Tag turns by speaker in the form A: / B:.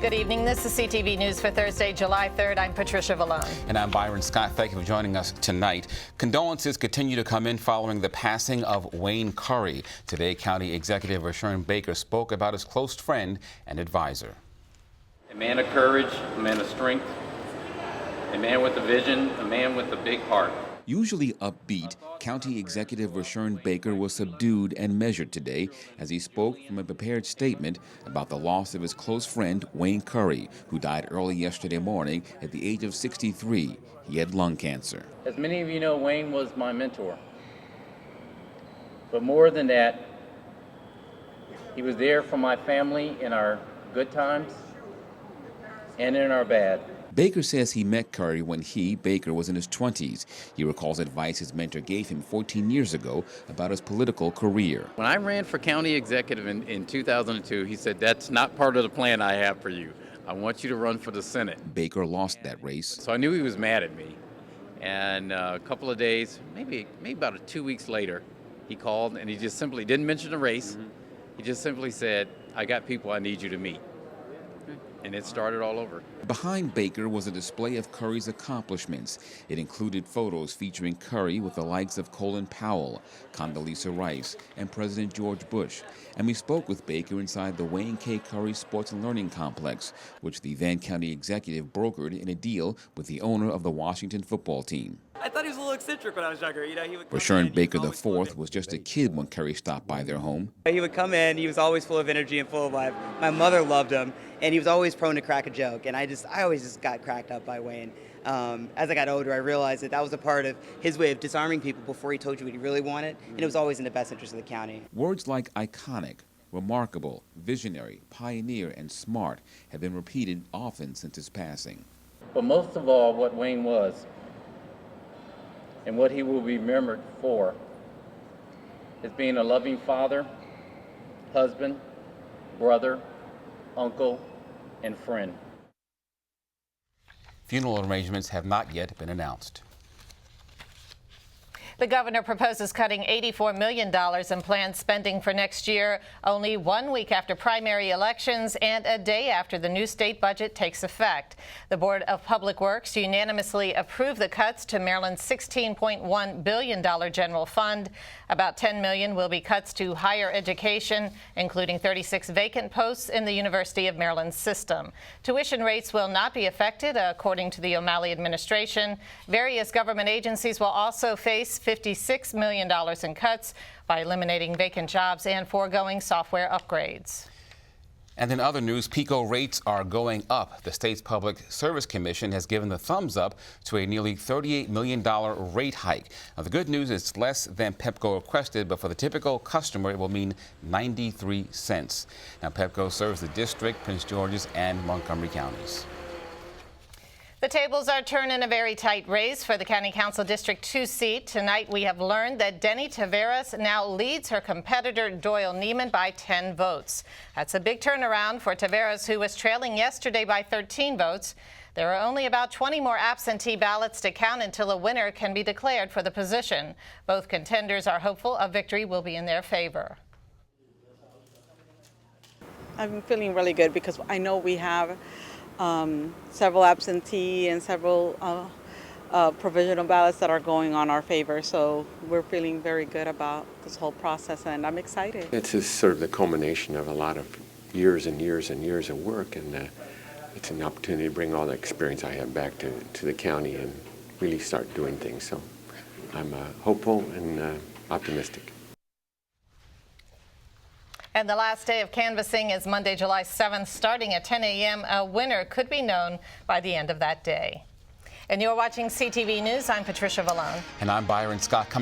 A: Good evening. This is CTV News for Thursday, July 3rd. I'm Patricia Vallone.
B: And I'm Byron Scott. Thank you for joining us tonight. Condolences continue to come in following the passing of Wayne Curry. Today, County Executive Rushern Baker spoke about his close friend and advisor.
C: A man of courage, a man of strength, a man with a vision, a man with a big heart.
B: Usually upbeat, County Executive Rushern Baker was subdued and measured today as he spoke from a prepared statement about the loss of his close friend Wayne Curry, who died early yesterday morning at the age of 63. He had lung cancer.
C: As many of you know, Wayne was my mentor. But more than that, he was there for my family in our good times and in our bad.
B: Baker says he met Curry when he, Baker, was in his 20s. He recalls advice his mentor gave him 14 years ago about his political career.
C: When I ran for county executive in 2002, he said, "That's not part of the plan I have for you. I want you to run for the Senate."
B: Baker lost that race.
C: So I knew he was mad at me. And a couple of days, maybe about 2 weeks later, he called and he just simply didn't mention the race. He just simply said, "I got people I need you to meet." And it started all over.
B: Behind Baker was a display of Curry's accomplishments. It included photos featuring Curry with the likes of Colin Powell, Condoleezza Rice, and President George Bush. And we spoke with Baker inside the Wayne K. Curry Sports and Learning Complex, which the then county executive brokered in a deal with the owner of the Washington football team.
D: I thought he was a little eccentric when I was younger. He would
B: Rushern Baker IV was just a kid when Curry stopped by their home.
D: He would come in. He was always full of energy and full of life. My mother loved him, and he was always prone to crack a joke. And I always just got cracked up by Wayne. As I got older, I realized that was a part of his way of disarming people before he told you what he really wanted, and it was always in the best interest of the county.
B: Words like iconic, remarkable, visionary, pioneer, and smart have been repeated often since his passing.
C: But most of all, what Wayne was and what he will be remembered for is being a loving father, husband, brother, uncle, and friend.
B: Funeral arrangements have not yet been announced.
A: The governor proposes cutting $84 million in planned spending for next year, only 1 week after primary elections and a day after the new state budget takes effect. The Board of Public Works unanimously approved the cuts to Maryland's $16.1 billion general fund. About $10 million will be cuts to higher education, including 36 vacant posts in the University of Maryland system. Tuition rates will not be affected, according to the O'Malley administration. Various government agencies will also face $56 million in cuts by eliminating vacant jobs and foregoing software upgrades.
B: And in other news, PEPCO rates are going up. The state's Public Service Commission has given the thumbs up to a nearly $38 million rate hike. Now, the good news is less than PEPCO requested, but for the typical customer, it will mean 93 cents. Now, PEPCO serves the District, Prince George's, and Montgomery counties.
A: The tables are turned in a very tight race for the County Council District 2 seat. Tonight, we have learned that Denny Taveras now leads her competitor Doyle Neiman by 10 votes. That's a big turnaround for Taveras, who was trailing yesterday by 13 votes. There are only about 20 more absentee ballots to count until a winner can be declared for the position. Both contenders are hopeful a victory will be in their favor.
E: I'm feeling really good because I know we have several absentee and several provisional ballots that are going on our favor. So we're feeling very good about this whole process, and I'm excited.
F: It's just sort of the culmination of a lot of years and years and years of work, and it's an opportunity to bring all the experience I have back to the county and really start doing things. So I'm hopeful and optimistic.
A: And the last day of canvassing is Monday, July 7th, starting at 10 a.m. A winner could be known by the end of that day. And you're watching CTV News. I'm Patricia Vallone.
B: And I'm Byron Scott.